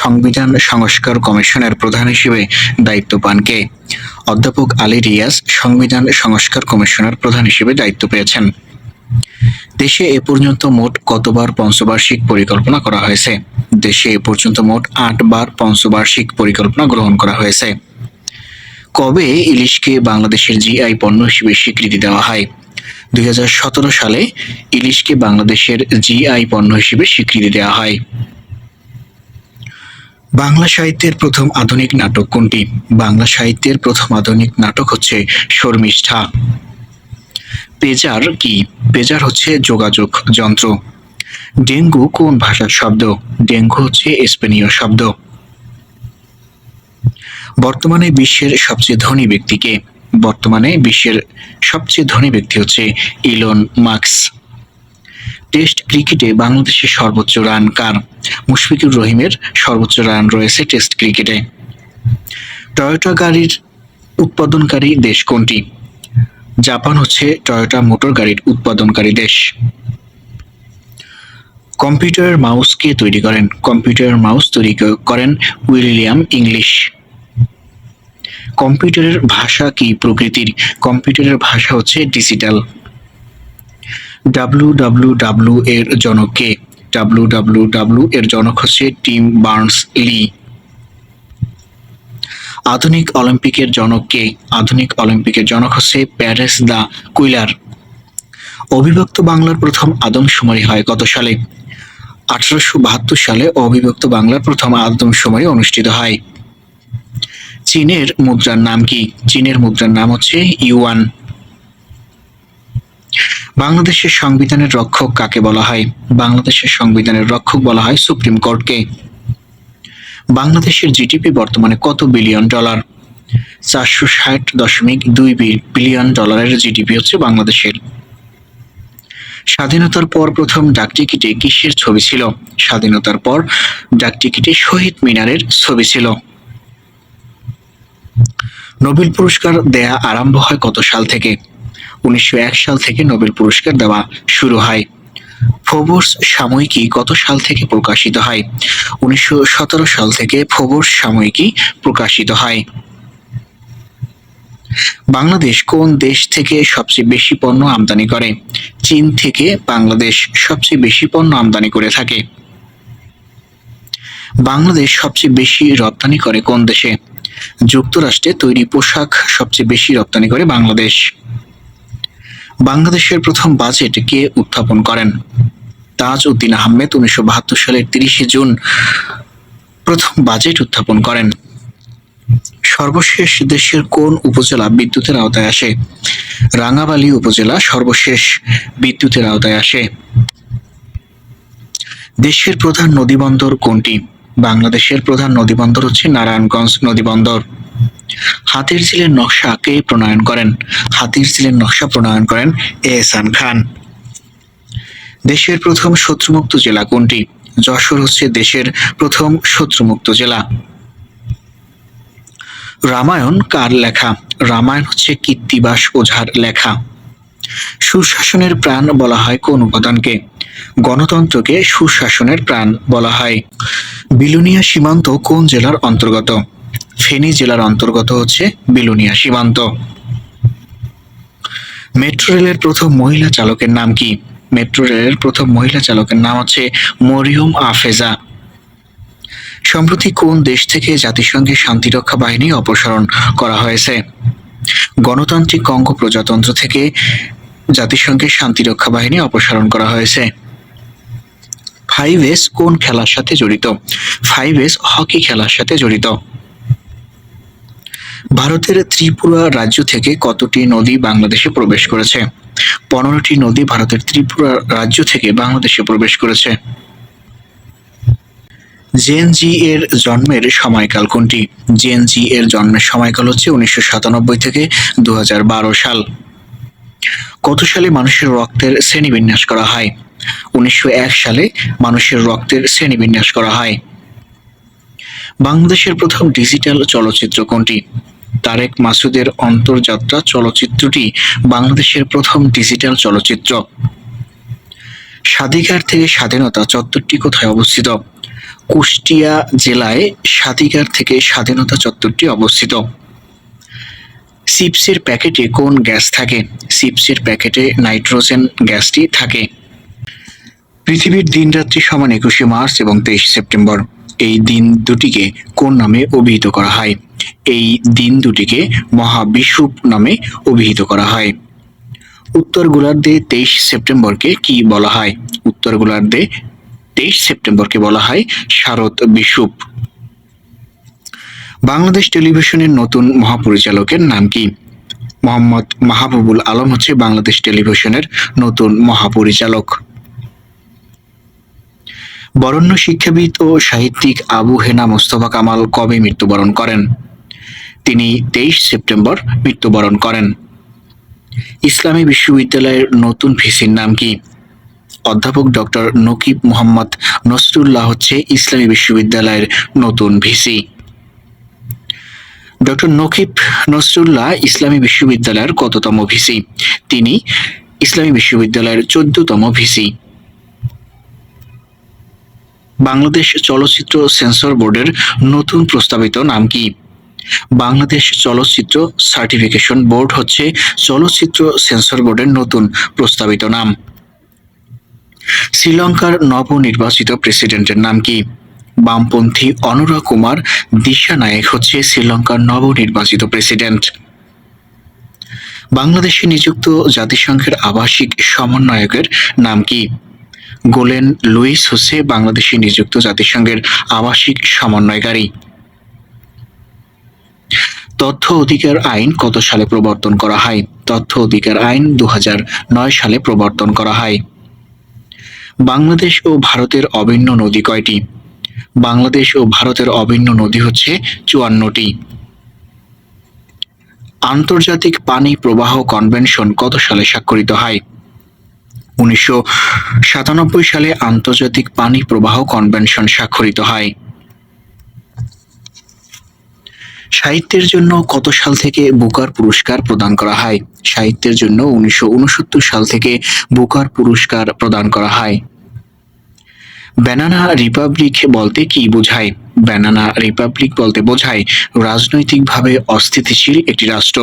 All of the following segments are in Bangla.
সংবিধান সংস্কার কমিশনের প্রধান হিসেবে দায়িত্ব পান কে? অধ্যাপক আলী রিয়াজ সংবিধান সংস্কার কমিশনের প্রধান হিসেবে দায়িত্ব পেয়েছেন। দেশে এ পর্যন্ত মোট কতবার পঞ্চবার্ষিক পরিকল্পনা করা হয়েছে? দেশে এ পর্যন্ত মোট 8 বার পঞ্চবার্ষিক পরিকল্পনা গ্রহণ করা হয়েছে। কবে ইলিশকে বাংলাদেশের জিআই পণ্য হিসেবে স্বীকৃতি দেওয়া হয়? 2017 সালে ইলিশকে বাংলাদেশের জিআই পণ্য হিসেবে স্বীকৃতি দেওয়া হয়। বাংলা সাহিত্যের প্রথম আধুনিক নাটক কোনটি? বাংলা সাহিত্যের প্রথম আধুনিক নাটক হচ্ছে শর্মিষ্ঠা। পেজার কি? পেজার হচ্ছে যোগাযোগ যন্ত্র। ডেঙ্গু কোন ভাষার শব্দ? ডেঙ্গু হচ্ছে স্পেনীয় শব্দ। বর্তমানে বিশ্বের সবচেয়ে ধনী ব্যক্তি কে? বর্তমানে বিশ্বের সবচেয়ে ধনী ব্যক্তি হচ্ছে ইলন মাস্ক। টেস্ট ক্রিকেটে বাংলাদেশের সর্বোচ্চ রান কার? মুশফিকুর রহিমের সর্বোচ্চ রান রয়েছে টেস্ট ক্রিকেটে। টয়োটা গাড়ির উৎপাদনকারী দেশ কোনটি? জাপান হচ্ছে টয়োটা মোটর গাড়ির উৎপাদনকারী দেশ। কম্পিউটারের মাউস কে তৈরি করেন? কম্পিউটারের মাউস তৈরি করেন উইলিয়াম ইংলিশ। কম্পিউটারের ভাষা কি প্রকৃতির? কম্পিউটারের ভাষা হচ্ছে ডিজিটাল। WWW এর জনক কে? WWW এর জনক হচ্ছে টিম বার্নস-লি। আধুনিক অলিম্পিকের জনক কে? আধুনিক অলিম্পিকের জনক হচ্ছে প্যারিস দ্য কুইলার। অবিভক্ত বাংলার প্রথম আদমশুমারি হয় কত সালে? 1872 সালে অবিভক্ত বাংলার প্রথম আদমশুমারি অনুষ্ঠিত হয়। চীনের মুদ্রার নাম কি? চীনের মুদ্রার নাম হচ্ছে ইউয়ান। বাংলাদেশের সংবিধানের রক্ষক কাকে বলা হয়? বাংলাদেশের সংবিধানের রক্ষক বলা হয় সুপ্রিম কোর্টকে। বাংলাদেশের জিডিপি বর্তমানে কত বিলিয়ন ডলার? 460.2 বিলিয়ন ডলারের জিডিপি হচ্ছে বাংলাদেশের। স্বাধীনতার পর প্রথম ডাকটিকিটে কিসের ছবি ছিল? স্বাধীনতার পর ডাকটিকিটে শহীদ মিনারের ছবি ছিল। নোবেল পুরস্কার দেয়া আরম্ভ হয় কত সাল থেকে? 1901 সাল থেকে নোবেল পুরস্কার দেওয়া শুরু হয়। ফোর্বস সাময়িকী কত সাল থেকে প্রকাশিত হয়? 1917 সাল থেকে ফোর্বস সাময়িকী প্রকাশিত হয়। বাংলাদেশ কোন দেশ থেকে সবচেয়ে বেশি পণ্য আমদানি করে? চীন থেকে বাংলাদেশ সবচেয়ে বেশি পণ্য আমদানি করে থাকে। বাংলাদেশ সবচেয়ে বেশি রপ্তানি করে কোন দেশে? যুক্তরাষ্ট্রে তৈরি পোশাক সবচেয়ে বেশি রপ্তানি করে বাংলাদেশ। বাংলাদেশের প্রথম বাজেট কে উত্থাপন করেন? তাজ উদ্দিন আহমেদ 1972 সালের 30 জুন প্রথম বাজেট উত্থাপন করেন। সর্বশেষ দেশের কোন উপজেলা বিদ্যুতের আওতায় আসে? রাঙ্গামালী উপজেলা সর্বশেষ বিদ্যুতের আওতায় আসে। দেশের প্রধান নদীবন্দর কোনটি? বাংলাদেশের প্রধান নদীবন্দর হচ্ছে নারায়ণগঞ্জ নদীবন্দর। হাতির ঝিলের নকশা কে প্রণয়ন করেন? হাতির ঝিলের নকশা প্রণয়ন করেন এহসান খান। দেশের প্রথম শত্রুমুক্ত জেলা কোনটি? যশোর হচ্ছে দেশের প্রথম শত্রুমুক্ত জেলা। রামায়ণ কার লেখা? রামায়ণ হচ্ছে কৃত্তিবাস ওঝার লেখা। সুশাসনের প্রাণ বলা হয় কোন উপাদানকে? গণতন্ত্রকে সুশাসনের প্রাণ বলা হয়। বিলোনিয়া সীমান্ত কোন জেলার অন্তর্গত? ফেনী জেলার অন্তর্গত হচ্ছে বিলোনিয়া সীমান্ত। মেট্রো রেলের প্রথম মহিলা চালকের নাম কি? মেট্রো রেলের প্রথম মহিলা চালকের নাম হচ্ছে মরিয়ম আফেজা। সম্প্রতি কোন দেশ থেকে জাতিসংঘের শান্তিরক্ষা বাহিনী অপসারণ করা হয়েছে? গণতান্ত্রিক কঙ্গো প্রজাতন্ত্র থেকে জাতিসংঘের শান্তিরক্ষা বাহিনী অপসারণ করা হয়েছে। 5S কোন খেলার সাথে জড়িত? 5S হকি খেলার সাথে জড়িত। ভারতের ত্রিপুরা রাজ্য থেকে কতটি নদী বাংলাদেশে প্রবেশ করেছে? 15টি নদী ভারতের ত্রিপুরা রাজ্য থেকে বাংলাদেশে প্রবেশ করেছে। জেএনজি এর জন্মের সময়কাল কোনটি? জেএনজি এর জন্মের সময়কাল হচ্ছে 1997 থেকে 2012 সাল। কত সালে মানুষের রক্তের শ্রেণীবিন্যাস করা হয়? 1901 সালে মানুষের রক্তের শ্রেণীবিন্যাস করা হয়। বাংলাদেশের প্রথম ডিজিটাল চলচ্চিত্র কোনটি? তারেক মাসুদের অন্তর্যাত্রা চলচ্চিত্রটি বাংলাদেশের প্রথম ডিজিটাল চলচ্চিত্র। স্বাধিকার থেকে স্বাধীনতা চত্বরটি কোথায় অবস্থিত? কুষ্টিয়া জেলায় সাতিগার থেকে স্বাধীনতা চত্বরটি অবস্থিত। চিপসের প্যাকেটে কোন গ্যাস থাকে? চিপসের প্যাকেটে নাইট্রোজেন গ্যাসটি থাকে। পৃথিবীর দিনরাত্রি সমান 21শে মার্চ এবং 23 সেপ্টেম্বর। এই দিন দুটিকে কোন নামে অভিহিত করা হয়? এই দিন দুটিকে মহাবিষুব নামে অভিহিত করা হয়। উত্তর গোলার্ধে 23 সেপ্টেম্বরকে কি বলা হয়? উত্তর গোলার্ধে 23 সেপ্টেম্বরকে বলা হয় শারদ বিষুব। বাংলাদেশ টেলিভিশনের নতুন মহাপরিচালকের নাম কি? মোহাম্মদ মাহবুবুল আলম হচ্ছে বাংলাদেশ টেলিভিশনের নতুন মহাপরিচালক। বরেণ্য শিক্ষাবিদ ও সাহিত্যিক আবু হেনা মোস্তফা কামাল কবে মৃত্যুবরণ করেন? তিনি 23 সেপ্টেম্বর মৃত্যুবরণ করেন। ইসলামী বিশ্ববিদ্যালয়ের নতুন ভিসির নাম কি? অধ্যাপক ডক্টর নকিব মোহাম্মদ নসরুল্লাহ হচ্ছে ইসলামী বিশ্ববিদ্যালয়ের নতুন ভিসি। ডক্টর নকিব নসরুল্লাহ ইসলামী বিশ্ববিদ্যালয়ের কততম ভিসি? তিনি ইসলামী বিশ্ববিদ্যালয়ের 14তম ভিসি। বাংলাদেশ চলচ্চিত্র সেন্সর বোর্ডের নতুন প্রস্তাবিত নাম কি? বাংলাদেশ চলচ্চিত্র সার্টিফিকেশন বোর্ড হচ্ছে চলচ্চিত্র সেন্সর বোর্ডের নতুন প্রস্তাবিত নাম। শ্রীলঙ্কার নবনির্বাচিত প্রেসিডেন্টের নাম কি? বামপন্থী অনুরা কুমার দিশানায়েক হচ্ছে শ্রীলঙ্কার নবনির্বাচিত প্রেসিডেন্ট। বাংলাদেশে নিযুক্ত জাতিসংঘের আবাসিক সমন্বয়কের নাম কি? গোলেন লুইস হচ্ছে বাংলাদেশে নিযুক্ত জাতিসংঘের আবাসিক সমন্বয়কারী। তথ্য অধিকার আইন কত সালে প্রবর্তন করা হয়? তথ্য অধিকার আইন 2009 সালে প্রবর্তন করা হয়। বাংলাদেশ ও ভারতের অভিন্ন নদী কয়টি? বাংলাদেশ ও ভারতের অভিন্ন নদী হচ্ছে 54টি। আন্তর্জাতিক পানি প্রবাহ কনভেনশন কত সালে স্বাক্ষরিত হয়? 1997 সালে আন্তর্জাতিক পানি প্রবাহ কনভেনশন স্বাক্ষরিত হয়। সাহিত্যের জন্য কত সাল থেকে বুকার পুরস্কার প্রদান করা হয়? সাহিত্যের জন্য 1969 সাল থেকে বুকার পুরস্কার প্রদান করা হয়। ব্যানানা রিপাবলিক বলতে কি বোঝায়? ব্যানানা রিপাবলিক বলতে বোঝায় রাজনৈতিকভাবে অস্থিতিশীল একটি রাষ্ট্র।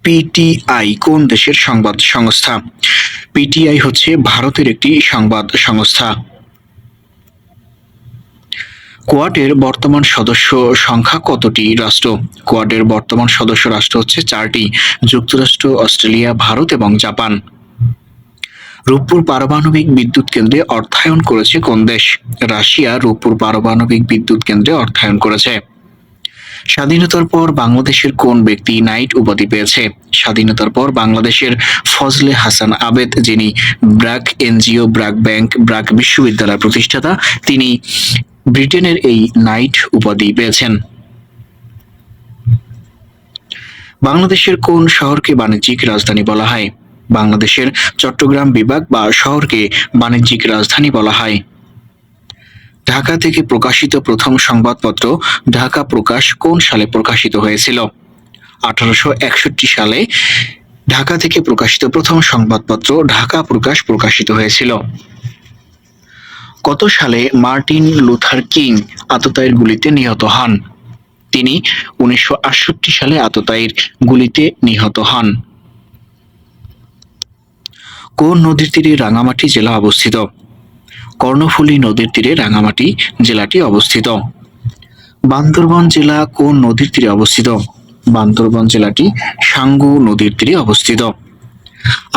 পিটিআই কোন দেশের সংবাদ সংস্থা? পিটিআই হচ্ছে ভারতের একটি সংবাদ সংস্থা। কোয়াডের বর্তমান সদস্য সংখ্যা কতটি রাষ্ট্র? কোয়াডের বর্তমান সদস্য রাষ্ট্র হচ্ছে 4টি: যুক্তরাষ্ট্র, অস্ট্রেলিয়া, ভারত এবং জাপান। রূপপুর পারমাণবিক বিদ্যুৎ কেন্দ্রে অর্থায়ন করেছে কোন দেশ? রাশিয়া রূপপুর পারমাণবিক বিদ্যুৎ কেন্দ্রে অর্থায়ন করেছে। স্বাধীনতার পর বাংলাদেশের কোন ব্যক্তি নাইট উপাধি পেয়েছে? স্বাধীনতার পর বাংলাদেশের ফজলে হাসান আবেদ, যিনি ব্র্যাক এনজিও, ব্র্যাক ব্যাংক, ব্র্যাক বিশ্ববিদ্যালয় প্রতিষ্ঠাতা, তিনি ব্রিটেনের এই নাইট উপাধি পেয়েছেন। বাংলাদেশের কোন শহরকে বাণিজ্যিক রাজধানী বলা হয়? বাংলাদেশের চট্টগ্রাম বিভাগ বা শহরকে বাণিজ্যিক রাজধানী বলা হয়। ঢাকা থেকে প্রকাশিত প্রথম সংবাদপত্র ঢাকা প্রকাশ কোন সালে প্রকাশিত হয়েছিল? 1861 সালে ঢাকা থেকে প্রকাশিত প্রথম সংবাদপত্র ঢাকা প্রকাশ প্রকাশিত হয়েছিল। কত সালে মার্টিন লুথার কিং আততায়ীর গুলিতে নিহত হন? তিনি 1968 সালে আততায়ীর গুলিতে নিহত হন। কোন নদীর তীরে রাঙামাটি জেলা অবস্থিত? কর্ণফুলী নদীর তীরে রাঙামাটি জেলাটি অবস্থিত। বান্দরবান জেলা কোন নদীর তীরে অবস্থিত? বান্দরবান জেলাটি সাঙ্গু নদীর তীরে অবস্থিত।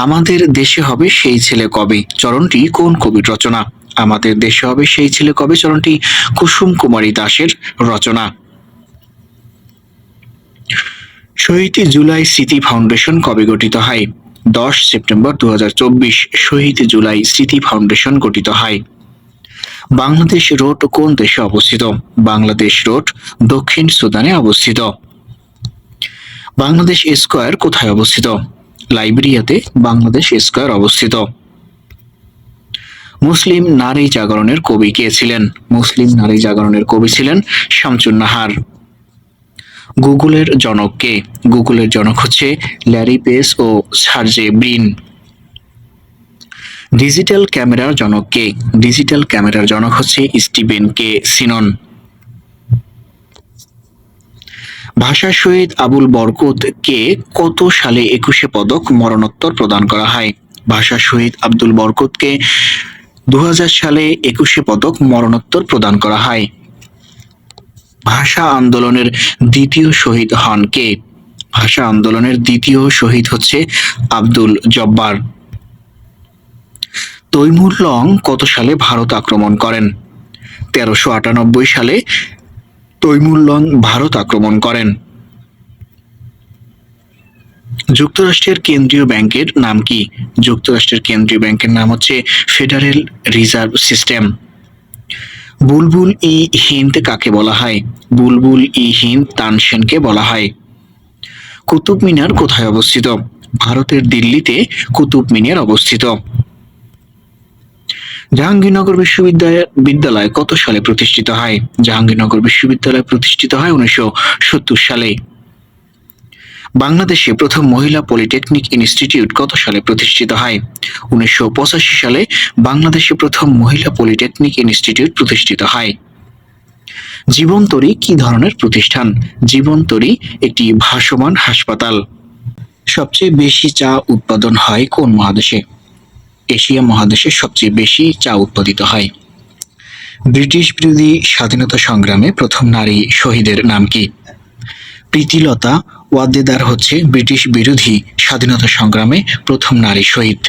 আমাদের দেশে হবে সেই ছেলে কবে চরণটি কোন কবির রচনা? আমাদের দেশে হবে সেই ছেলে কবে চরণটি কুসুম কুমারী দাশের রচনা। শহীদ জুলাই স্মৃতি ফাউন্ডেশন কবে গঠিত হয়? 10 সেপ্টেম্বর 2024 শহীদ জুলাই স্মৃতি ফাউন্ডেশন গঠিত হয়। বাংলাদেশ রোড কোন দেশে অবস্থিত? বাংলাদেশ রোড দক্ষিণ সুদানে অবস্থিত। বাংলাদেশ স্কয়ার কোথায় অবস্থিত? লাইবেরিয়াতে বাংলাদেশ স্কয়ার অবস্থিত। মুসলিম নারী জাগরণের কবি কে ছিলেন? মুসলিম নারী জাগরণের কবি ছিলেন শামসুন নাহার। গুগলের জনক কে? গুগলের জনক হচ্ছে ল্যারি পেজ ও সার্জে ব্রিন। ডিজিটাল ক্যামেরার জনক কে? ডিজিটাল ক্যামেরার জনক হচ্ছে স্টিভেন কে সিনন। ভাষা শহীদ আবুল বরকত কে কত সালে 21শে পদক মরণোত্তর প্রদান করা হয়? ভাষা শহীদ আব্দুল বরকতকে 2000 সালে 21শে পদক মরণোত্তর প্রদান করা হয়। ভাষা আন্দোলনের দ্বিতীয় শহীদ হন কে? ভাষা আন্দোলনের দ্বিতীয় শহীদ হচ্ছে আব্দুল জব্বার। তৈমুর লং কত সালে ভারত আক্রমণ করেন? 1398 সালে তৈমুর লং ভারত আক্রমণ করেন। যুক্তরাষ্ট্রের কেন্দ্রীয় ব্যাংকের নাম কি? যুক্তরাষ্ট্রের কেন্দ্রীয় ব্যাংকের নাম হচ্ছে ফেডারেল রিজার্ভ সিস্টেম। বুলবুল ই হিন্দ কাকে বলা হয়? বুলবুল ই হিন্দ তানসেনকে বলা হয়। কুতুব মিনার কোথায় অবস্থিত? ভারতের দিল্লিতে কুতুব মিনার অবস্থিত। জাহাঙ্গীরনগর বিশ্ববিদ্যালয় কত সালে প্রতিষ্ঠিত হয়? জাহাঙ্গীরনগর বিশ্ববিদ্যালয় প্রতিষ্ঠিত হয় 1970 সালে। বাংলাদেশে প্রথম মহিলা পলিটেকনিক ইনস্টিটিউট কত সালে প্রতিষ্ঠিত হয়? 1985 সালে বাংলাদেশে প্রথম মহিলা পলিটেকনিক ইনস্টিটিউট প্রতিষ্ঠিত হয়। জীবনতরী কি ধরনের প্রতিষ্ঠান? জীবনতরী একটি ভাসমান হাসপাতাল। সবচেয়ে বেশি চা উৎপাদন হয় কোন মহাদেশে? এশিয়া মহাদেশে সবচেয়ে বেশি চা উৎপাদিত হয়। ব্রিটিশ বিরোধী স্বাধীনতা সংগ্রামে প্রথম নারী শহীদের নাম কি? প্রীতিলতা ওয়াদ্দেদার হচ্ছে ব্রিটিশ বিরোধী স্বাধীনতা সংগ্রামে প্রথম নারী শহীদ।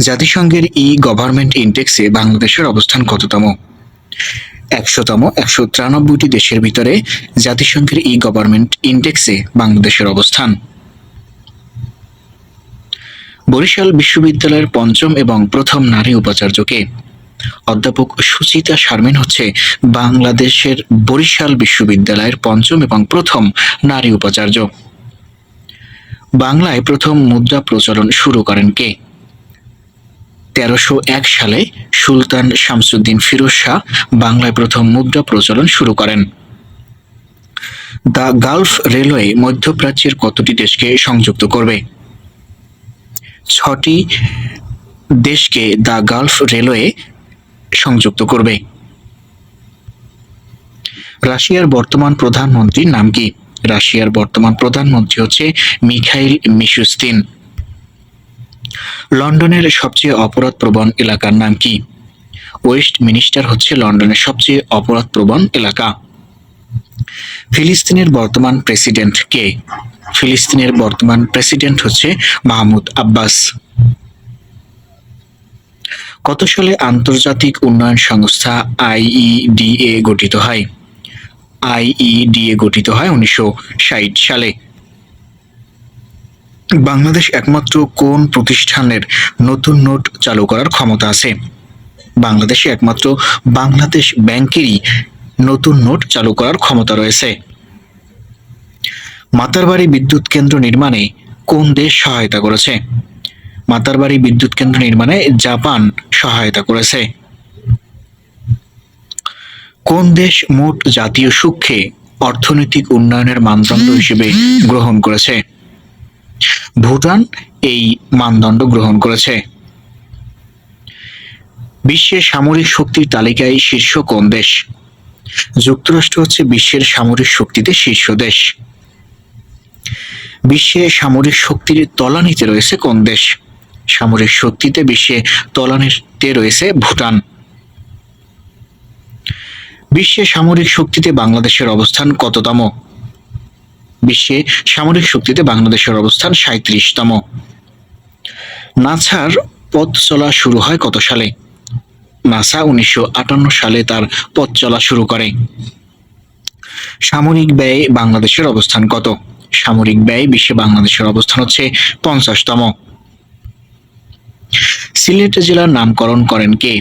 জাতিসংঘের গভর্নমেন্ট ইন্ডেক্সে বাংলাদেশের অবস্থান কততম? 100তম। 193টি দেশের ভিতরে জাতিসংঘের গভর্নমেন্ট ইন্ডেক্সে বাংলাদেশের অবস্থান। বরিশাল বিশ্ববিদ্যালয়ের পঞ্চম এবং প্রথম নারী উপাচার্য কে? অধ্যাপক সুচিতা শারমিন হচ্ছে বাংলাদেশের বরিশাল বিশ্ববিদ্যালয়ের পঞ্চম এবং প্রথম নারী উপাচার্য। বাংলায় প্রথম মুদ্রা প্রচলন শুরু করেন কে? 1301 সালে সুলতান শামসুদ্দীন ফিরোজ শাহ বাংলায় প্রথম মুদ্রা প্রচলন শুরু করেন। দ্য গালফ রেলওয়ে মধ্যপ্রাচ্যের কতটি দেশকে সংযুক্ত করবে? 6টি দেশকে দ্য গালফ রেলওয়ে সংযুক্ত করবে। রাশিয়ার বর্তমান প্রধানমন্ত্রীর নাম কি? রাশিয়ার বর্তমান প্রধানমন্ত্রী হচ্ছে মিখাইল মিশুস্তিন। লন্ডনের সবচেয়ে অপরাধপ্রবণ এলাকার নাম কি? ওয়েস্ট মিনিস্টার হচ্ছে লন্ডনের সবচেয়ে অপরাধপ্রবণ এলাকা। ফিলিস্তিনের বর্তমান প্রেসিডেন্ট কে? ফিলিস্তিনের বর্তমান প্রেসিডেন্ট হচ্ছে মাহমুদ আব্বাস। কত সালে আন্তর্জাতিক উন্নয়ন সংস্থা আইইডিএ গঠিত হয়? আইইডিএ গঠিত হয় 1960 সালে। বাংলাদেশ একমাত্র কোন প্রতিষ্ঠানের নতুন নোট চালু করার ক্ষমতা আছে? বাংলাদেশে একমাত্র বাংলাদেশ ব্যাংকেরই নতুন নোট চালু করার ক্ষমতা রয়েছে। মাতারবাড়ি বিদ্যুৎ কেন্দ্র নির্মাণে কোন দেশ সহায়তা করেছে? মাতারবাড়ি বিদ্যুৎ কেন্দ্র নির্মাণে জাপান সহায়তা করেছে। কোন দেশ মোট জাতীয় সুখকে অর্থনৈতিক উন্নয়নের মানদণ্ড হিসেবে গ্রহণ করেছে? ভুটান এই মানদণ্ড গ্রহণ করেছে। বিশ্বের সামরিক শক্তির তালিকায় শীর্ষ কোন দেশ? যুক্তরাষ্ট্র হচ্ছে বিশ্বের সামরিক শক্তিতে শীর্ষ দেশ। বিশ্বে সামরিক শক্তির তলানিতে রয়েছে কোন দেশ? সামরিক শক্তিতে বিশ্বে তলানিতে রয়েছে ভুটান। বিশ্বে সামরিক শক্তিতে বাংলাদেশের অবস্থান কততম? বিশ্বে সামরিক শক্তিতে বাংলাদেশের অবস্থান 37তম। নাসার পথ চলা শুরু হয় কত সালে? নাসা 1958 সালে তার পথ চলা শুরু করে। সামরিক ব্যয়ে বাংলাদেশের অবস্থান কত? সামরিক ব্যয় বিশ্বে বাংলাদেশের অবস্থান হচ্ছে 50তম। সিলেট জেলার নামকরণ করেন কে?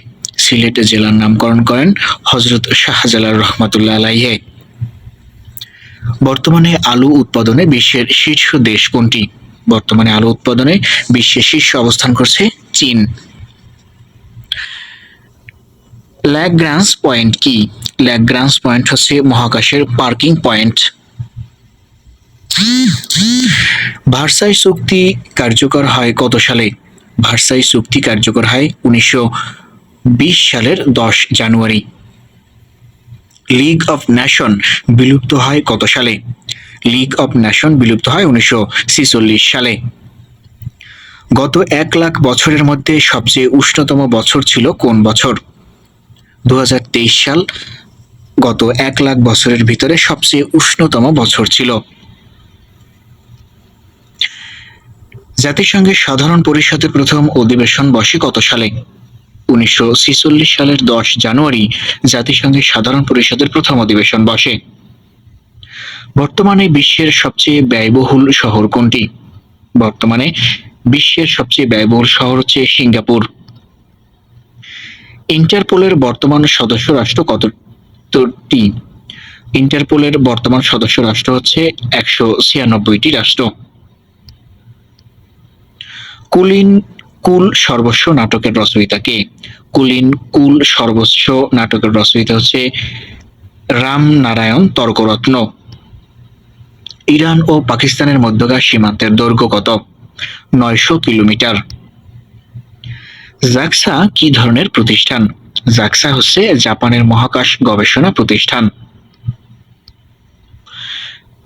সিলেট জেলার নামকরণ করেন হযরত শাহজালাল রহমাতুল্লাহ আলাইহি। বর্তমানে আলু উৎপাদনে বিশ্বের শীর্ষ দেশ কোনটি? বর্তমানে আলু উৎপাদনে বিশ্বের শীর্ষ অবস্থান করছে চীন। ল্যাগ্রাঞ্জ পয়েন্ট কি? ল্যাগ্রাঞ্জ পয়েন্ট হচ্ছে মহাকাশের পার্কিং পয়েন্ট। ভার্সাই চুক্তি কার্যকর হয় কত সালে? ভার্সাই চুক্তি কার্যকর হয় 1920 সালের 10 জানুয়ারি। লিগ অফ নেশন বিলুপ্ত হয় কত সালে? লিগ অফ নেশন বিলুপ্ত হয় 1946 সালে। গত 1 লাখ বছরের মধ্যে সবচেয়ে উষ্ণতম বছর ছিল কোন বছর? 2023 সাল গত 1 লাখ বছরের ভিতরে সবচেয়ে উষ্ণতম বছর ছিল। জাতিসংঘের সাধারণ পরিষদের প্রথম অধিবেশন বসে কত সালে? 1946 সালের 10 জানুয়ারি জাতিসংঘের সাধারণ পরিষদের প্রথম অধিবেশন বসে। বর্তমানে বিশ্বের সবচেয়ে ব্যয়বহুল শহর কোনটি? বর্তমানে বিশ্বের সবচেয়ে ব্যয়বহুল শহর হচ্ছে সিঙ্গাপুর। ইন্টারপোলের বর্তমান সদস্য রাষ্ট্র কতটি? ইন্টারপোলের বর্তমান সদস্য রাষ্ট্র হচ্ছে 196টি রাষ্ট্র। কুলীন কুল সর্বস্ব নাটকের রচয়িতা কে? কুলীন কুল সর্বস্ব নাটকের রচয়িতা হচ্ছে রামনারায়ণ তর্করত্ন। ইরান ও পাকিস্তানের মধ্যকার সীমান্তের দৈর্ঘ্য কত? 900 কিলোমিটার। জাক্সা কি ধরনের প্রতিষ্ঠান? জাক্সা হচ্ছে জাপানের মহাকাশ গবেষণা প্রতিষ্ঠান।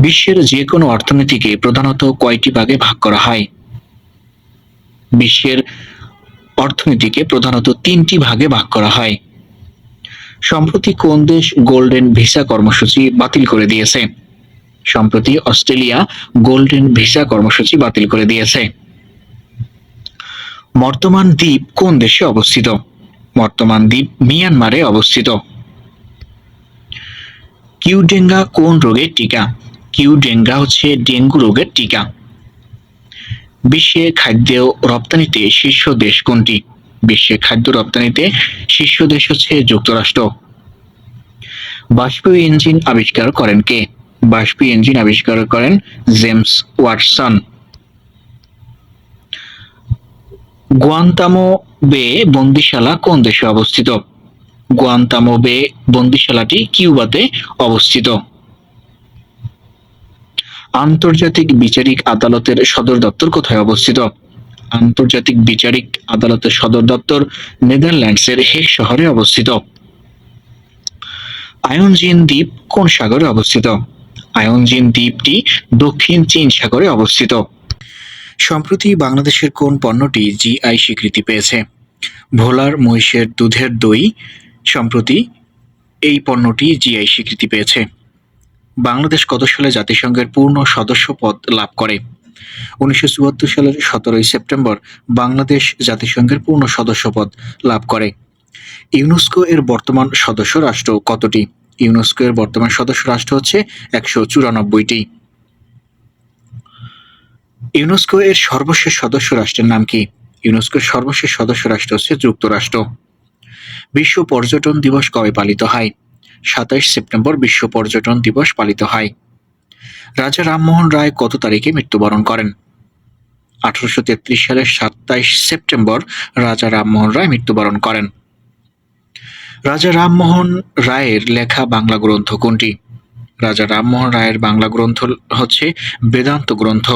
বিশ্বের যে কোনো অর্থনীতিকে প্রধানত কয়টি ভাগে ভাগ করা হয়? বিশ্বের অর্থনীতিকে প্রধানত 3টি ভাগে ভাগ করা হয়। সম্প্রতি কোন দেশ গোল্ডেন ভিসা কর্মসূচি বাতিল করে দিয়েছে? সম্প্রতি অস্ট্রেলিয়া গোল্ডেন ভিসা কর্মসূচি বাতিল করে দিয়েছে। মর্তমান দ্বীপ কোন দেশে অবস্থিত? মর্তমান দ্বীপ মিয়ানমারে অবস্থিত। কিউডেঙ্গা কোন রোগের টিকা? কিউডেঙ্গা হচ্ছে ডেঙ্গু রোগের টিকা। বিশ্বে খাদ্য রপ্তানিতে শীর্ষ দেশ কোনটি? বিশ্বে খাদ্য রপ্তানিতে শীর্ষ দেশ হচ্ছে যুক্তরাষ্ট্র। বাষ্পীয় ইঞ্জিন আবিষ্কার করেন কে? বাষ্পীয় ইঞ্জিন আবিষ্কার করেন জেমস ওয়াটসন। গুয়ান্তামো বে বন্দিশালা কোন দেশে অবস্থিত? গুয়ান্তামো বে বন্দিশালাটি কিউবাতে অবস্থিত। আন্তর্জাতিক বিচারিক আদালতের সদর দপ্তর কোথায় অবস্থিত? আন্তর্জাতিক বিচারিক আদালতের সদর দপ্তর নেদারল্যান্ডসের হেগ শহরে অবস্থিত। আয়োনজিন দ্বীপ কোন সাগরে অবস্থিত? আয়োনজিন দ্বীপটি দক্ষিণ চীন সাগরে অবস্থিত। সম্প্রতি বাংলাদেশের কোন পণ্যটি জিআই স্বীকৃতি পেয়েছে? ভোলার মহিষের দুধের দই সম্প্রতি এই পণ্যটি জিআই স্বীকৃতি পেয়েছে। বাংলাদেশ কত সালে জাতিসংঘের পূর্ণ সদস্য পদ লাভ করে? 1974 সালের 17 সেপ্টেম্বর বাংলাদেশ জাতিসংঘের পূর্ণ সদস্য পদ লাভ করে। ইউনেস্কো এর বর্তমান সদস্য রাষ্ট্র কতটি? ইউনেস্কো এর বর্তমান সদস্য রাষ্ট্র হচ্ছে 194টি। ইউনেস্কো এর সর্বশেষ সদস্য রাষ্ট্রের নাম কি? ইউনেস্কোর সর্বশেষ সদস্য রাষ্ট্র হচ্ছে যুক্তরাষ্ট্র। বিশ্ব পর্যটন দিবস কবে পালিত হয়? 27 সেপ্টেম্বর বিশ্ব পর্যটন দিবস পালিত হয়। রাজা রামমোহন রায় কত তারিখে মৃত্যুবরণ করেন? 1833 সালের 27 সেপ্টেম্বর রাজা রামমোহন রায় মৃত্যুবরণ করেন। রাজা রামমোহন রায়ের লেখা বাংলা গ্রন্থ কোনটি? রাজা রামমোহন রায়ের বাংলা গ্রন্থ হচ্ছে বেদান্ত গ্রন্থ।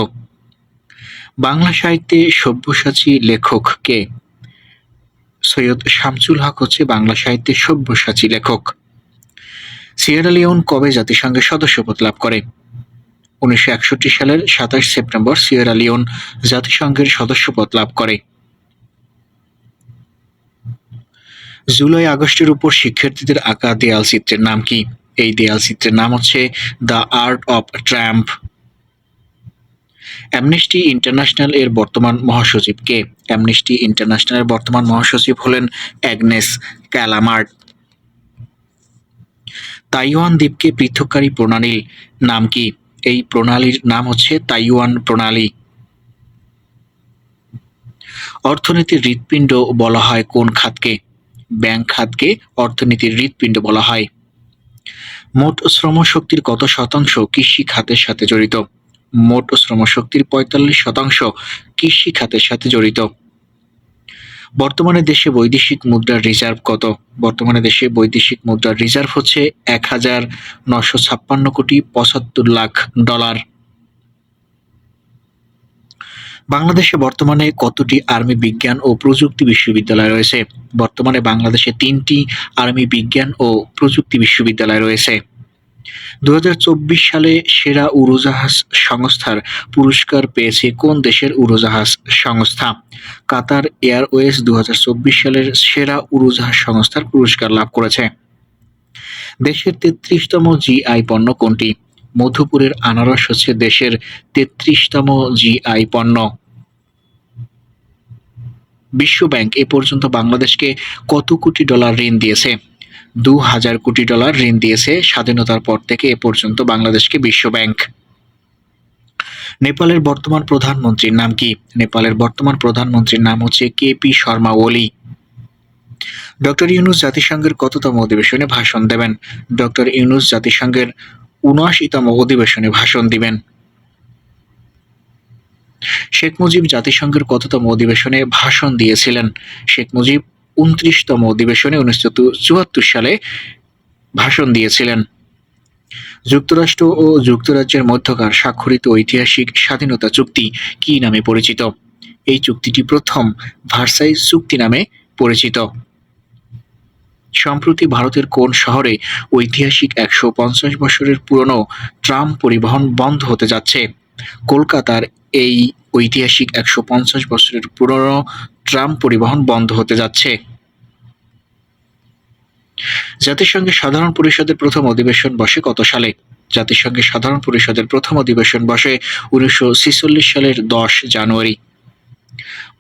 বাংলা সাহিত্যে সব্যসাচী লেখক কে? সৈয়দ শামসুল হক হচ্ছে বাংলা সাহিত্যের সব্যসাচী লেখক। সিয়েরা লিওন কবে জাতিসংঘের সদস্যপদ লাভ করে? 1961 সালের 27 সেপ্টেম্বর সিয়েরা লিওন জাতিসংঘের সদস্যপদ লাভ করে। জুলাই আগস্টের উপর শিক্ষার্থীদের আঁকা দেয়াল চিত্রের নাম কি? এই দেয়াল চিত্রের নাম হচ্ছে the art of Triumf. Amnesty international এর বর্তমান মহাসচিব কে? অ্যামনেস্টি ইন্টারন্যাশনালের বর্তমান মহাসচিব হলেন অ্যাগনেস ক্যালামার্ট। তাইওয়ান দ্বীপকে পৃথককারী প্রণালীর নাম কি? এই প্রণালীর নাম হচ্ছে তাইওয়ান প্রণালী। অর্থনীতির হৃৎপিণ্ড বলা হয় কোন খাতকে? ব্যাংক খাতকে অর্থনীতির হৃৎপিণ্ড বলা হয়। মোট শ্রমশক্তির কত শতাংশ কৃষি খাতের সাথে জড়িত? মোট শ্রমশক্তির 45% কৃষি খাতের সাথে জড়িত। বর্তমানে দেশে বৈদেশিক মুদ্রার রিজার্ভ কত? বর্তমানে দেশে বৈদেশিক মুদ্রার রিজার্ভ হচ্ছে 1956 কোটি 75 লাখ ডলার। বাংলাদেশে বর্তমানে কতটি আর্মি বিজ্ঞান ও প্রযুক্তি বিশ্ববিদ্যালয় রয়েছে? বর্তমানে বাংলাদেশে ৩টি আর্মি বিজ্ঞান ও প্রযুক্তি বিশ্ববিদ্যালয় রয়েছে। ২০২৪ সালে সেরা উড়োজাহাজ সংস্থার পুরস্কার পেয়েছে কোন দেশের উড়োজাহাজ সংস্থা? কাতার এয়ারওয়েজ ২০২৪ সালের সেরা উড়োজাহাজ সংস্থার পুরস্কার লাভ করেছে। দেশের ৩৩তম জিআই পণ্য কোনটি? মধুপুরের আনারস হচ্ছে দেশের ৩৩তম জিআই পণ্য। বিশ্বব্যাংক এ পর্যন্ত বাংলাদেশকে কত কোটি ডলার ঋণ দিয়েছে? ২,০০০ কোটি ডলার ঋণ দিয়েছে স্বাধীনতার পর থেকে এ পর্যন্ত বাংলাদেশকে বিশ্বব্যাংক। নেপালের বর্তমান প্রধানমন্ত্রীর নাম কি? নেপালের বর্তমান প্রধানমন্ত্রীর নাম হচ্ছে কেপি শর্মা ওলি। ডক্টর ইউনূস জাতিসংঘের কততম অধিবেশনে ভাষণ দেবেন? ডক্টর ইউনূস জাতিসংঘের ৭৯তম অধিবেশনে ভাষণ দিবেন। শেখ মুজিব জাতিসংঘের কততম অধিবেশনে ভাষণ দিয়েছিলেন? শেখ মুজিব ২৯তম অধিবেশনে ১৯৭৪ সালে ভাষণ দিয়েছিলেন। যুক্তরাষ্ট্র ও যুক্তরাজ্যের মধ্যকার স্বাক্ষরিত ঐতিহাসিক স্বাধীনতা চুক্তি কী নামে পরিচিত? এই চুক্তিটি প্রথম ভার্সাইস চুক্তি নামে পরিচিত। সম্প্রতি ভারতের কোন শহরে ঐতিহাসিক ১৫০ বছরের পুরনো ট্রাম পরিবহন বন্ধ হতে যাচ্ছে? কলকাতার এই ঐতিহাসিক ১৫০ বছরের পুরনো ট্রাম পরিবহন বন্ধ হতে যাচ্ছে। জাতিসংঘের সাধারণ পরিষদের প্রথম অধিবেশন বসে কত সালে? জাতিসংঘের সাধারণ পরিষদের প্রথম অধিবেশন বসে ১৯৪৬ সালের ১০ জানুয়ারি।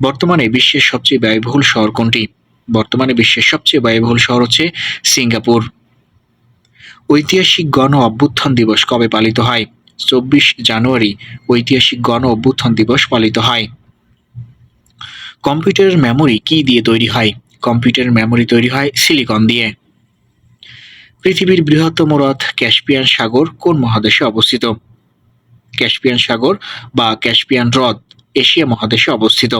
বর্তমানে বিশ্বের সবচেয়ে ব্যয়বহুল শহর কোনটি? বর্তমানে বিশ্বের সবচেয়ে ব্যয়বহুল শহর হচ্ছে সিঙ্গাপুর। ঐতিহাসিক গণ অভ্যুত্থান দিবস কবে পালিত হয়? ২৪ জানুয়ারি ঐতিহাসিক গণ অভ্যুত্থান দিবস পালিত হয়। কম্পিউটারের মেমোরি কি দিয়ে তৈরি হয়? কম্পিউটারের মেমোরি তৈরি হয় সিলিকন দিয়ে। পৃথিবীর বৃহত্তম হ্রদ ক্যাস্পিয়ান সাগর কোন মহাদেশে অবস্থিত? ক্যাস্পিয়ান সাগর বা ক্যাস্পিয়ান হ্রদ এশিয়া মহাদেশে অবস্থিত।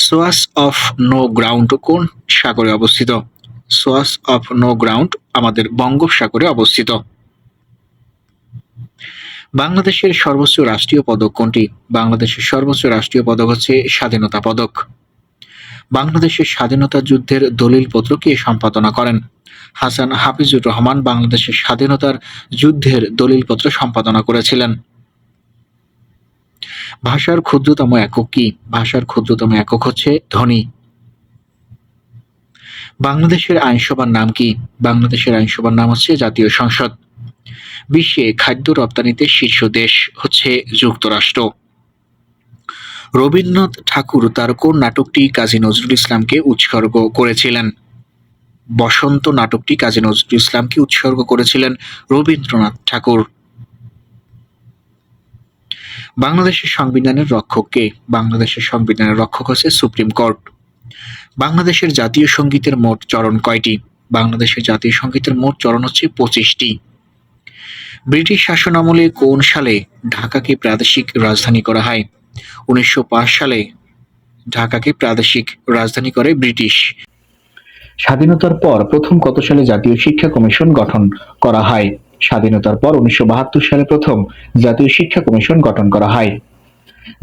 সোয়াস অফ নো গ্রাউন্ড কোন সাগরে অবস্থিত? সোয়াস অফ নো গ্রাউন্ড আমাদের বঙ্গোপসাগরে অবস্থিত। বাংলাদেশের সর্বোচ্চ রাষ্ট্রীয় পদক কোনটি? বাংলাদেশের সর্বোচ্চ রাষ্ট্রীয় পদক হচ্ছে স্বাধীনতা পদক। বাংলাদেশের স্বাধীনতা যুদ্ধের দলিলপত্র কে সম্পাদনা করেন? হাসান হাফিজুর রহমান বাংলাদেশের স্বাধীনতার যুদ্ধের দলিলপত্র সম্পাদনা করেছিলেন। ভাষার ক্ষুদ্রতম একক কি? ভাষার ক্ষুদ্রতম একক হচ্ছে ধ্বনি। বাংলাদেশের আইনসভার নাম কি? বাংলাদেশের আইনসভার নাম হচ্ছে জাতীয় সংসদ। বিশ্বে খাদ্য রপ্তানিতে শীর্ষ দেশ হচ্ছে যুক্তরাষ্ট্র। রবীন্দ্রনাথ ঠাকুর তার কোন নাটকটি কাজী নজরুল ইসলামকে উৎসর্গ করেছিলেন? বসন্ত নাটকটি কাজী নজরুল ইসলামকে উৎসর্গ করেছিলেন রবীন্দ্রনাথ ঠাকুর। বাংলাদেশের সংবিধানের রক্ষক কে? বাংলাদেশের সংবিধানের রক্ষক হচ্ছে সুপ্রিম কোর্ট। বাংলাদেশের জাতীয় সঙ্গীতের মোট চরণ কয়টি? বাংলাদেশের জাতীয় সঙ্গীতের মোট চরণ হচ্ছে ২৫টি। ব্রিটিশ শাসনামলে কোন সালে ঢাকাকে প্রাদেশিক রাজধানী করা হয়? ১৯০৫ সালে ঢাকাকে প্রাদেশিক রাজধানী করে ব্রিটিশ। স্বাধীনতার পর প্রথম কত সালে জাতীয় শিক্ষা কমিশন গঠন করা হয়? স্বাধীনতার পর ১৯৭২ সালে প্রথম জাতীয় শিক্ষা কমিশন গঠন করা হয়।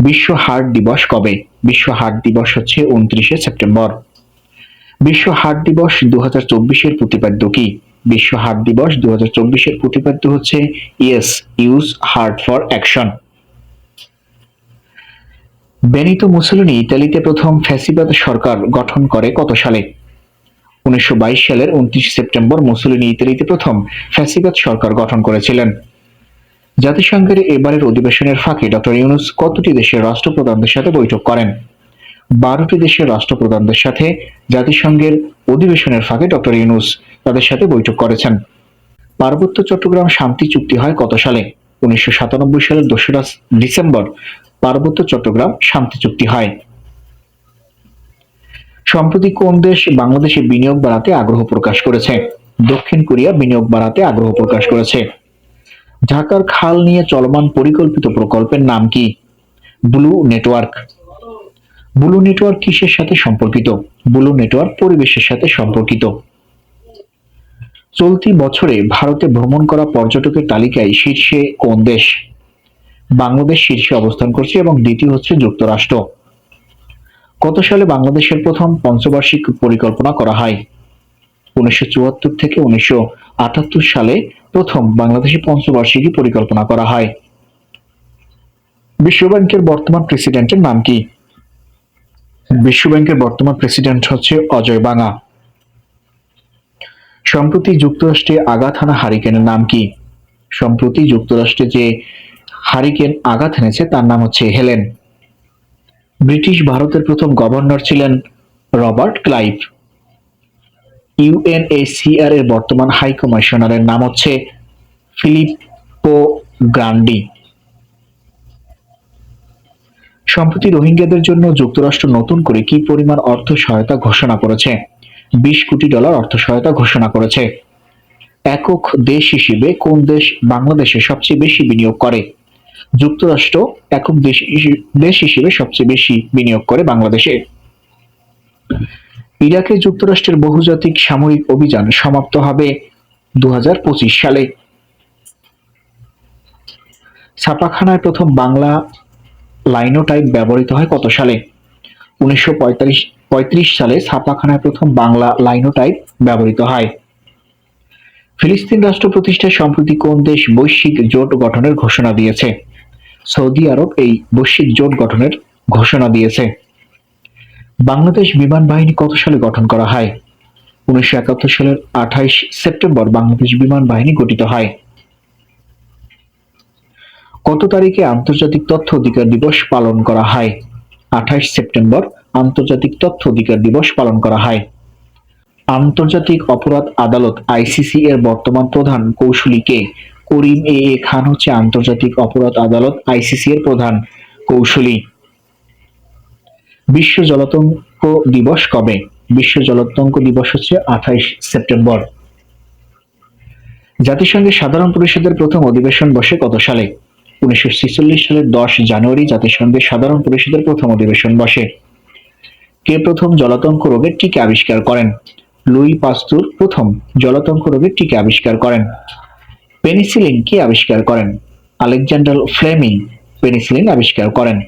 বিশ্ব হার্ট দিবস কবে? বিশ্ব হার্ট দিবস হচ্ছে ২৯শে সেপ্টেম্বর। বিশ্ব হার্ট দিবস ২০২৪-এর প্রতিপাদ্য কি? বিশ্ব হার্ট দিবস ২০২৪-এর প্রতিপাদ্য হচ্ছে yes, use heart for action. Benito Mussolini ইতালিতে প্রথম ফ্যাসিবাদ সরকার গঠন করে কত সালে? ১৯২২ সালের ২৯ সেপ্টেম্বর মুসোলিনি ইতালিতে প্রথম ফ্যাসিবাদ সরকার গঠন করেছিলেন। জাতিসংঘের এবারের অধিবেশনের ফাঁকে ডক্টর ইউনূস কতটি দেশের রাষ্ট্রপ্রধানদের সাথে বৈঠক করেন? ১২টি দেশের রাষ্ট্রপ্রধানদের সাথে জাতিসংঘের অধিবেশনের ফাঁকে ডক্টর ইউনূস তাদের সাথে বৈঠক করেছেন। পার্বত্য চট্টগ্রাম শান্তি চুক্তি হয় কত সালে? ১৯৯৭ সালের ২রা ডিসেম্বর পার্বত্য চট্টগ্রাম শান্তি চুক্তি হয়। সম্প্রতি কোন দেশ বাংলাদেশে বিনিয়োগ বাড়াতে আগ্রহ প্রকাশ করেছে? দক্ষিণ কোরিয়া বিনিয়োগ বাড়াতে আগ্রহ প্রকাশ করেছে। ঢাকার খাল নিয়ে চলমান পরিকল্পিত প্রকল্পের নাম কি? Blue network. ব্লু নেটওয়ার্ক কিসের সাথে সম্পর্কিত? ব্লু নেটওয়ার্ক পরিবেশের সাথে সম্পর্কিত। চলতি বছরে ভারতে ভ্রমণ করা পর্যটকের তালিকায় শীর্ষে কোন দেশ? বাংলাদেশ শীর্ষে অবস্থান করছে এবং দ্বিতীয় হচ্ছে যুক্তরাষ্ট্র। কত সালে বাংলাদেশের প্রথম পঞ্চবার্ষিক পরিকল্পনা করা হয়? 1974 থেকে 1978 সালে প্রথম বাংলাদেশে পঞ্চবার্ষিকী পরিকল্পনা করা হয়। বিশ্বব্যাংকের বর্তমান প্রেসিডেন্টের নাম কি? বিশ্বব্যাংকের বর্তমান প্রেসিডেন্ট হচ্ছে অজয় বাঙ্গা। সম্প্রতি যুক্তরাষ্ট্রে আঘাত হানা হারিকেনের নাম কি? সম্প্রতি যুক্তরাষ্ট্রে যে হারিকেন আঘাত এনেছে তার নাম হচ্ছে হেলেন। ব্রিটিশ ভারতের প্রথম গভর্নর ছিলেন রবার্ট ক্লাইভ। ইউএনএইচসিআর এর বর্তমান হাই কমিশনারের নাম হচ্ছে ফিলিপ্পো গ্রান্ডি। সম্প্রতি রোহিঙ্গাদের জন্য যুক্তরাষ্ট্র নতুন করে কি পরিমাণ অর্থ সহায়তা ঘোষণা করেছে? $20 কোটি অর্থ সহায়তা ঘোষণা করেছে। একক দেশ হিসেবে কোন দেশ বাংলাদেশে সবচেয়ে বেশি বিনিয়োগ করে? যুক্তরাষ্ট্র একক দেশ হিসেবে সবচেয়ে বেশি বিনিয়োগ করে বাংলাদেশে। ইরাকে যুক্তরাষ্ট্রের বহুজাতিক সামরিক অভিযান সমাপ্ত হবে 2025 সালে। ছাপাখানায় প্রথম বাংলা লাইনোটাইপ ব্যবহৃত হয় কত সালে? 1935 সালে ছাপাখানায় প্রথম বাংলা লাইনোটাইপ ব্যবহৃত হয়। ফিলিস্তিন রাষ্ট্র প্রতিষ্ঠায় সম্প্রতি কোন দেশ বৈশ্বিক জোট গঠনের ঘোষণা দিয়েছে? সৌদি আরব এই বৈশ্বিক জোট গঠনের ঘোষণা দিয়েছে। বাংলাদেশ বিমান বাহিনী কত সালে গঠন করা হয়? 1971 সালের 28 সেপ্টেম্বর বাংলাদেশ বিমান বাহিনী গঠিত হয়। কত তারিখে আন্তর্জাতিক তথ্য অধিকার দিবস পালন করা হয়? 28 সেপ্টেম্বর আন্তর্জাতিক তথ্য অধিকার দিবস পালন করা হয়। আন্তর্জাতিক অপরাধ আদালত আইসিসি এর বর্তমান প্রধান কৌঁসুলি কে? করিম এ খান হচ্ছে আন্তর্জাতিক অপরাধ আদালত আইসিসি এর প্রধান কৌঁসুলি। বিশ্ব জলাতঙ্ক দিবস কবে? বিশ্ব জলাতঙ্ক দিবস হচ্ছে 28 সেপ্টেম্বর। জাতিসংঘের সাধারণ পরিষদের প্রথম অধিবেশন বসে কত সালে? 1946 সালের 10 জানুয়ারি জাতিসংঘের সাধারণ পরিষদের প্রথম অধিবেশন বসে। কে প্রথম জলাতঙ্ক রোগের টিকা আবিষ্কার করেন? লুই পাস্তুর প্রথম জলাতঙ্ক রোগের টিকা আবিষ্কার করেন। পেনিসিলিন কে আবিষ্কার করেন? আলেকজান্ডার ফ্লেমিং পেনিসিলিন আবিষ্কার করেন।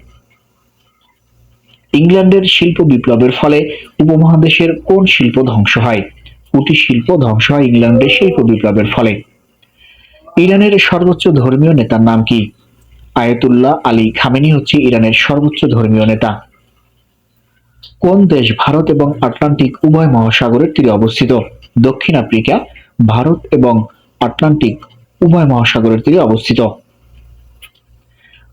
ইংল্যান্ডের শিল্প বিপ্লবের ফলে উপমহাদেশের কোন শিল্প ধ্বংস হয়? কুটির শিল্প ধ্বংস হয় ইংল্যান্ডের শিল্প বিপ্লবের ফলে। ইরানের সর্বোচ্চ ধর্মীয় নেতার নাম কি? আয়াতুল্লাহ আলী খামেনি হচ্ছে ইরানের সর্বোচ্চ ধর্মীয় নেতা। কোন দেশ ভারত এবং আটলান্টিক উভয় মহাসাগরের তীরে অবস্থিত? দক্ষিণ আফ্রিকা ভারত এবং আটলান্টিক উভয় মহাসাগরের তীরে অবস্থিত।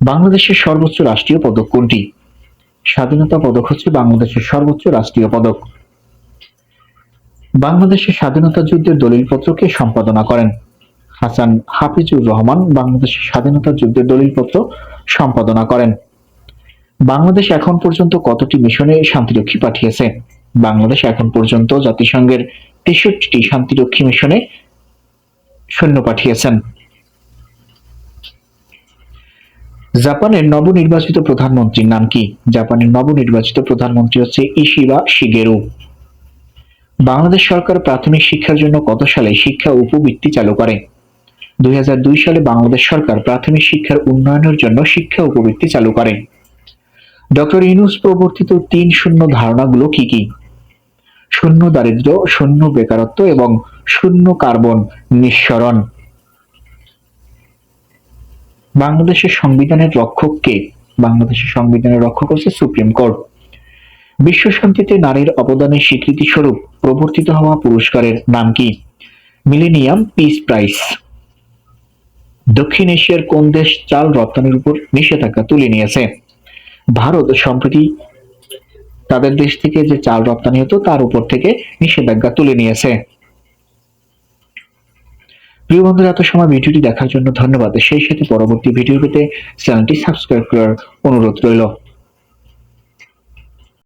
বাংলাদেশের সর্বোচ্চ রাষ্ট্রীয় পদক কোনটি? স্বাধীনতা পদক হচ্ছে বাংলাদেশের সর্বোচ্চ রাষ্ট্রীয় পদক। বাংলাদেশের স্বাধীনতা যুদ্ধের দলিলপত্র কে সম্পাদনা করেন? হাসান হাফিজুর রহমান বাংলাদেশের স্বাধীনতা যুদ্ধের দলিলপত্র সম্পাদনা করেন। বাংলাদেশ এখন পর্যন্ত কতটি মিশনে শান্তিরক্ষী পাঠিয়েছে? বাংলাদেশ এখন পর্যন্ত জাতিসংঘের 63টি শান্তিরক্ষী মিশনে সৈন্য পাঠিয়েছেন। জাপানের নবনির্বাচিত প্রধানমন্ত্রীর নাম কি? জাপানের নবনির্বাচিত প্রধানমন্ত্রী হচ্ছে ইশিবা শিগেরু। বাংলাদেশ সরকার প্রাথমিক শিক্ষার জন্য কত সালে শিক্ষা উপবৃত্তি চালু করে? 2002 সালে বাংলাদেশ সরকার প্রাথমিক শিক্ষার উন্নয়নের জন্য শিক্ষা উপবৃত্তি চালু করে। ডক্টর ইউনূস প্রবর্তিত 3 শূন্য ধারণাগুলো কি কি? শূন্য দারিদ্র্য, শূন্য বেকারত্ব এবং শূন্য কার্বন নিঃসরণ। বাংলাদেশের সংবিধানের রক্ষক কে? বাংলাদেশের সংবিধানের রক্ষক হচ্ছে সুপ্রিম কোর্ট। বিশ্ব শান্তিতে নারীর অবদানের স্বীকৃতি স্বরূপ প্রবর্তিত হওয়া পুরস্কারের নাম কি? Millennium peace prize. দক্ষিণ এশিয়ার কোন দেশ চাল রপ্তানির উপর নিষেধাজ্ঞা তুলে নিয়েছে? ভারত সম্প্রতি তাদের দেশ থেকে যে চাল রপ্তানি হতো তার উপর থেকে নিষেধাজ্ঞা তুলে নিয়েছে। প্রিয় বন্ধুরা, এত সময় ভিডিওটি দেখার জন্য ধন্যবাদ। সেই সাথে পরবর্তী ভিডিও পেতে চ্যানেলটি সাবস্ক্রাইব করার অনুরোধ রইল।